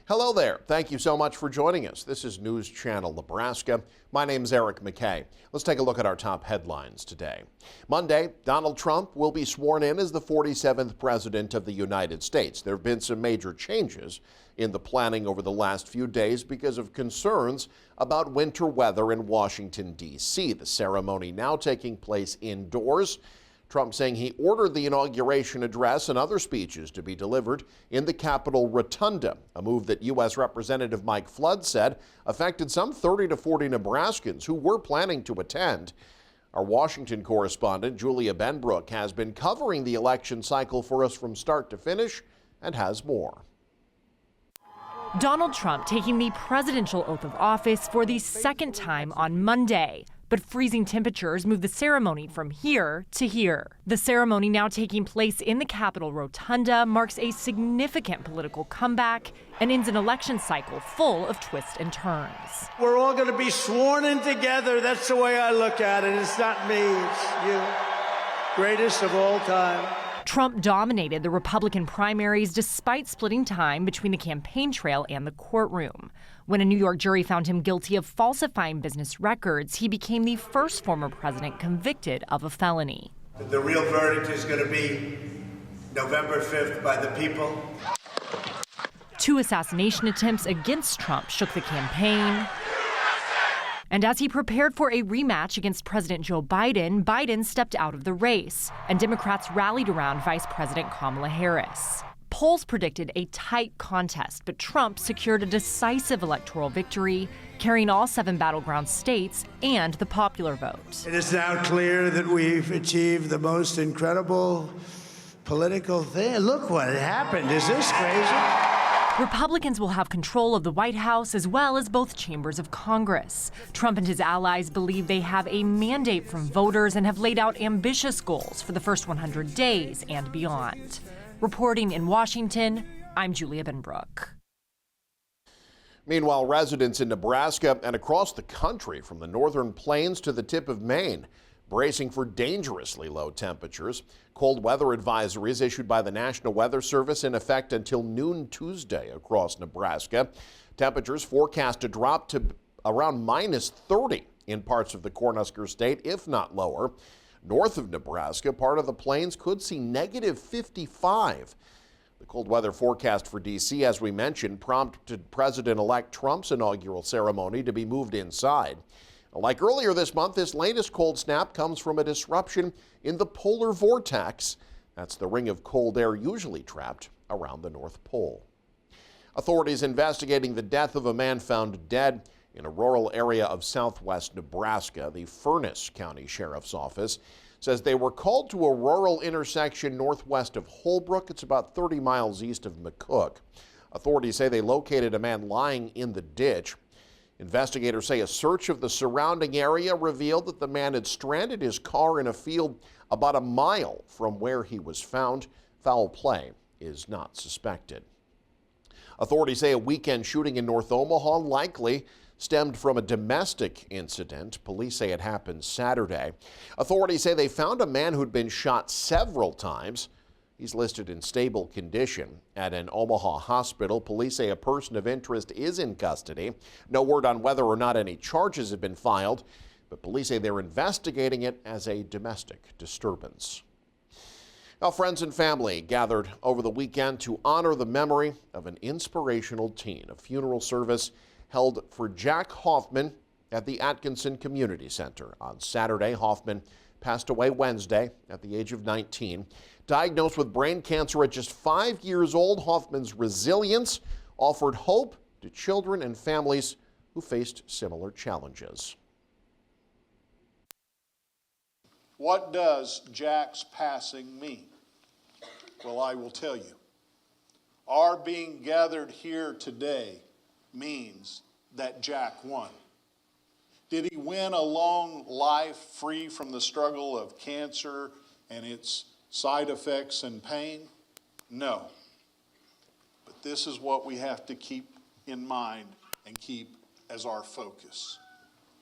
Hello there. Thank you so much for joining us. This is News Channel Nebraska. My name is Eric McKay. Let's take a look at our top headlines today. Monday, Donald Trump will be sworn in as the 47th President of the United States. There have been some major changes in the planning over the last few days because of concerns about winter weather in Washington, D.C. The ceremony now taking place indoors. Trump saying he ordered the inauguration address and other speeches to be delivered in the Capitol Rotunda, a move that U.S. Representative Mike Flood said affected some 30 to 40 Nebraskans who were planning to attend. Our Washington correspondent, Julia Benbrook, has been covering the election cycle for us from start to finish and has more. Donald Trump taking the presidential oath of office for the second time on Monday. But freezing temperatures move the ceremony from here to here. The ceremony, now taking place in the Capitol Rotunda, marks a significant political comeback and ends an election cycle full of twists and turns. We're all going to be sworn in together. That's the way I look at it. It's not me, it's you. Greatest of all time. Trump dominated the Republican primaries despite splitting time between the campaign trail and the courtroom. When a New York jury found him guilty of falsifying business records, he became the first former president convicted of a felony. The real verdict is going to be November 5th by the people. 2 assassination attempts against Trump shook the campaign. And as he prepared for a rematch against President Joe Biden, Biden stepped out of the race, and Democrats rallied around Vice President Kamala Harris. Polls predicted a tight contest, but Trump secured a decisive electoral victory, carrying all 7 battleground states and the popular vote. It is now clear that we've achieved the most incredible political thing. Look what happened. Is this crazy? Republicans will have control of the White House as well as both chambers of Congress. Trump and his allies believe they have a mandate from voters and have laid out ambitious goals for the first 100 days and beyond. Reporting in Washington, I'm Julia Benbrook. Meanwhile, residents in Nebraska and across the country, from the northern plains to the tip of Maine, bracing for dangerously low temperatures. Cold weather advisories issued by the National Weather Service in effect until noon Tuesday across Nebraska. Temperatures forecast to drop to around -30 in parts of the Cornhusker State, if not lower. North of Nebraska, part of the plains could see -55. The cold weather forecast for D.C., as we mentioned, prompted President-elect Trump's inaugural ceremony to be moved inside. Like earlier this month, this latest cold snap comes from a disruption in the polar vortex. That's the ring of cold air usually trapped around the North Pole. Authorities investigating the death of a man found dead in a rural area of southwest Nebraska. The Furnace County Sheriff's Office says they were called to a rural intersection northwest of Holbrook. It's about 30 miles east of McCook. Authorities say they located a man lying in the ditch. Investigators say a search of the surrounding area revealed that the man had stranded his car in a field about a mile from where he was found. Foul play is not suspected. Authorities say a weekend shooting in North Omaha likely stemmed from a domestic incident. Police say it happened Saturday. Authorities say they found a man who'd been shot several times. He's listed in stable condition at an Omaha hospital. Police say a person of interest is in custody. No word on whether or not any charges have been filed, but police say they're investigating it as a domestic disturbance. Now, friends and family gathered over the weekend to honor the memory of an inspirational teen. A funeral service held for Jack Hoffman at the Atkinson Community Center. On Saturday, Hoffman passed away Wednesday at the age of 19. Diagnosed with brain cancer at just 5 years old, Hoffman's resilience offered hope to children and families who faced similar challenges. What does Jack's passing mean? Well, I will tell you. Our being gathered here today means that Jack won. Did he win a long life free from the struggle of cancer and its side effects and pain? No. But this is what we have to keep in mind and keep as our focus.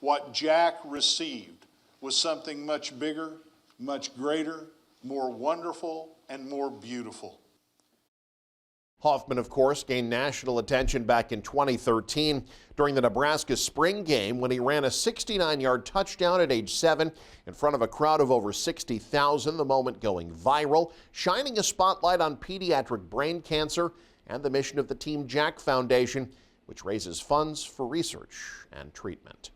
What Jack received was something much bigger, much greater, more wonderful, and more beautiful. Hoffman, of course, gained national attention back in 2013 during the Nebraska spring game when he ran a 69-yard touchdown at age 7 in front of a crowd of over 60,000, the moment going viral, shining a spotlight on pediatric brain cancer and the mission of the Team Jack Foundation, which raises funds for research and treatment.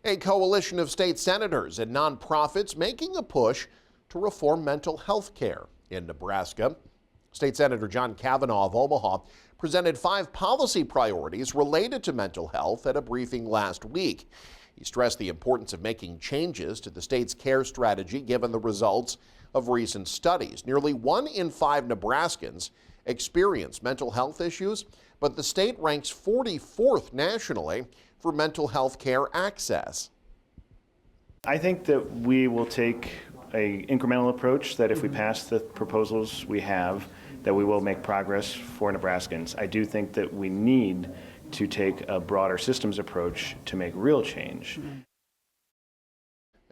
A coalition of state senators and nonprofits making a push to reform mental health care in Nebraska. State Senator John Kavanaugh of Omaha presented 5 policy priorities related to mental health at a briefing last week. He stressed the importance of making changes to the state's care strategy given the results of recent studies. Nearly 1 in 5 Nebraskans experience mental health issues, but the state ranks 44th nationally for mental health care access. I think that we will take an incremental approach, that if we pass the proposals we have, that we will make progress for Nebraskans. I do think that we need to take a broader systems approach to make real change.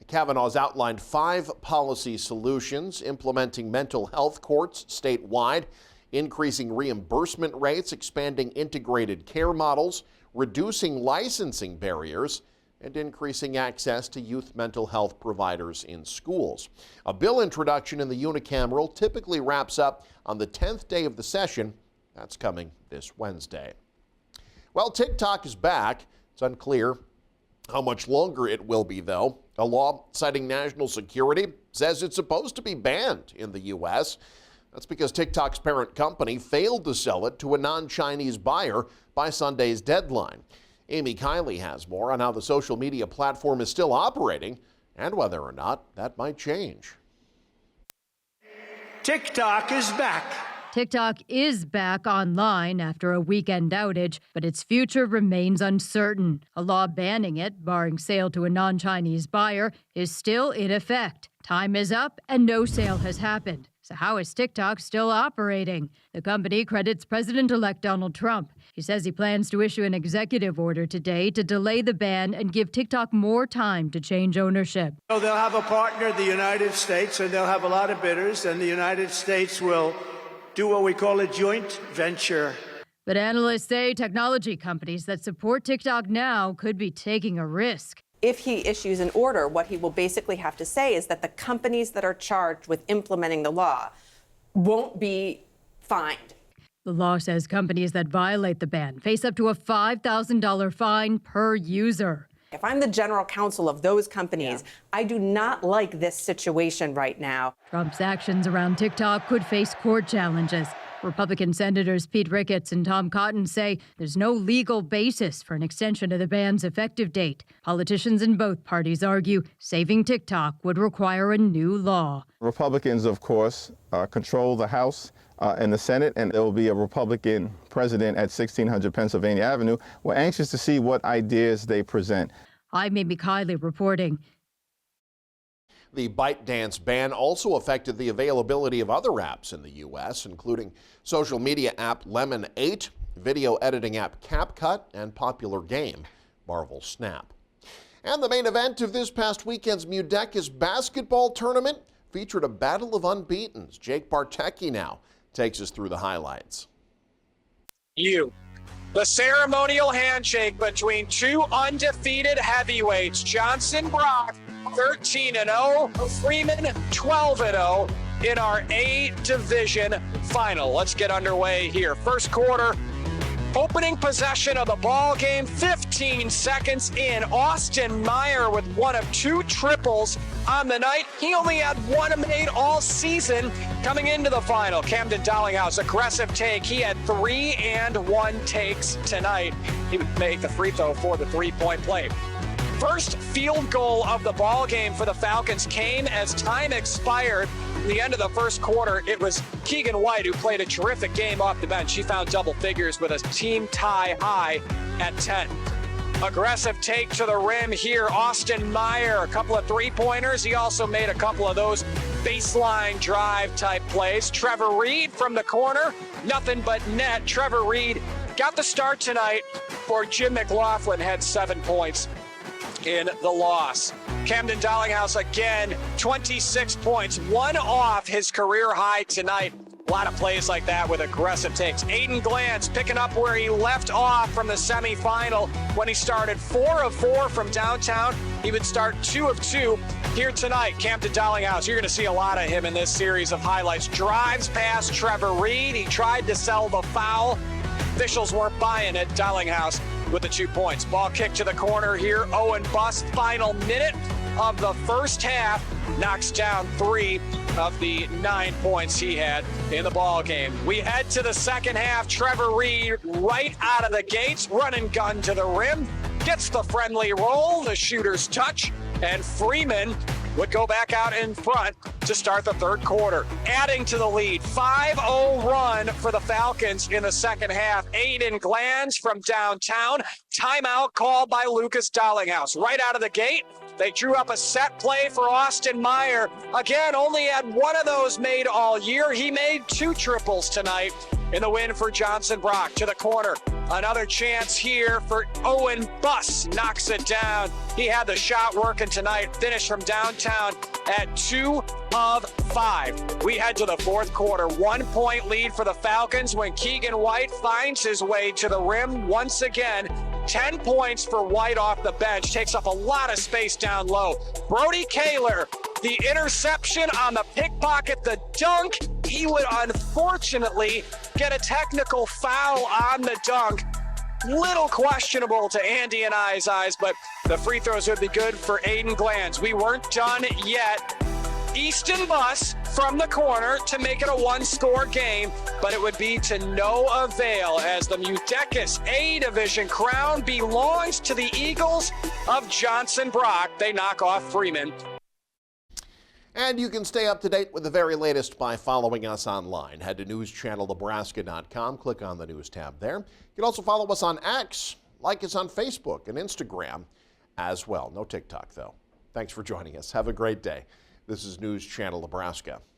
Kavanaugh's outlined 5 policy solutions: implementing mental health courts statewide, increasing reimbursement rates, expanding integrated care models, reducing licensing barriers, and increasing access to youth mental health providers in schools. A bill introduction in the unicameral typically wraps up on the 10th day of the session. That's coming this Wednesday. Well, TikTok is back. It's unclear how much longer it will be, though. A law citing national security says it's supposed to be banned in the U.S. That's because TikTok's parent company failed to sell it to a non-Chinese buyer by Sunday's deadline. Amy Kiley has more on how the social media platform is still operating and whether or not that might change. TikTok is back. TikTok is back online after a weekend outage, but its future remains uncertain. A law banning it, barring sale to a non-Chinese buyer, is still in effect. Time is up and no sale has happened. So how is TikTok still operating? The company credits President-elect Donald Trump. He says he plans to issue an executive order today to delay the ban and give TikTok more time to change ownership. So they'll have a partner, the United States, and they'll have a lot of bidders, and the United States will do what we call a joint venture. But analysts say technology companies that support TikTok now could be taking a risk. If he issues an order, what he will basically have to say is that the companies that are charged with implementing the law won't be fined. The law says companies that violate the ban face up to a $5,000 fine per user. If I'm the general counsel of those companies, I do not like this situation right now. Trump's actions around TikTok could face court challenges. Republican Senators Pete Ricketts and Tom Cotton say there's no legal basis for an extension of the ban's effective date. Politicians in both parties argue saving TikTok would require a new law. Republicans, of course, control the House and the Senate, and there will be a Republican president at 1600 Pennsylvania Avenue. We're anxious to see what ideas they present. I'm Amy Kiley reporting. The ByteDance ban also affected the availability of other apps in the U.S., including social media app Lemon 8, video editing app CapCut, and popular game Marvel Snap. And the main event of this past weekend's Mudecas basketball tournament featured a battle of unbeatens. Jake Bartecki now takes us through the highlights. The ceremonial handshake between 2 undefeated heavyweights, Johnson Brock 13-0, Freeman 12-0 in our A Division final. Let's get underway here. First quarter, opening possession of the ball game, 15 seconds in. Austin Meyer with one of 2 triples on the night. He only had 1 made all season coming into the final. Camden Dollinghouse, aggressive take. He had 3 and 1 takes tonight. He would make the free throw for the 3-point play. First field goal of the ball game for the Falcons came as time expired. In the end of the first quarter, it was Keegan White who played a terrific game off the bench. He found double figures with a team tie high at 10. Aggressive take to the rim here. Austin Meyer, a couple of 3-pointers. He also made a couple of those baseline drive type plays. Trevor Reed from the corner, nothing but net. Trevor Reed got the start tonight for Jim McLaughlin, had 7 points in the loss. Camden Dollinghouse again, 26 points, 1 off his career high tonight. A lot of plays like that with aggressive takes. Aiden Glanz picking up where he left off from the semifinal when he started 4 of 4 from downtown. He would start 2 of 2 here tonight. Camden Darlinghouse, you're going to see a lot of him in this series of highlights. Drives past Trevor Reed. He tried to sell the foul. Officials weren't buying it. Darlinghouse with the 2 points. Ball kick to the corner here. Owen Bust, final minute of the first half, knocks down 3 of the 9 points he had in the ball game. We head to the second half. Trevor Reed right out of the gates, run and gun to the rim, gets the friendly roll, the shooter's touch, and Freeman would go back out in front to start the third quarter. Adding to the lead, 5-0 run for the Falcons in the second half. Aiden Glanz from downtown. Timeout called by Lucas Darlinghouse. Right out of the gate, they drew up a set play for Austin Meyer. Again, only had one of those made all year. He made 2 triples tonight in the win for Johnson Brock. To the corner, another chance here for Owen Buss. Knocks it down. He had the shot working tonight. Finished from downtown at 2 of 5. We head to the fourth quarter. 1 point lead for the Falcons when Keegan White finds his way to the rim once again. 10 points for White off the bench. Takes up a lot of space down low. Brody Kaler, the interception on the pickpocket, the dunk. He would unfortunately get a technical foul on the dunk. Little questionable to Andy and I's eyes, but the free throws would be good for Aiden Glanz. We weren't done yet. Easton Buss from the corner to make it a 1-score game, but it would be to no avail as the Mudecas A Division crown belongs to the Eagles of Johnson Brock. They knock off Freeman. And you can stay up to date with the very latest by following us online. Head to newschannelnebraska.com, click on the News tab there. You can also follow us on X, like us on Facebook and Instagram as well. No TikTok, though. Thanks for joining us. Have a great day. This is News Channel Nebraska.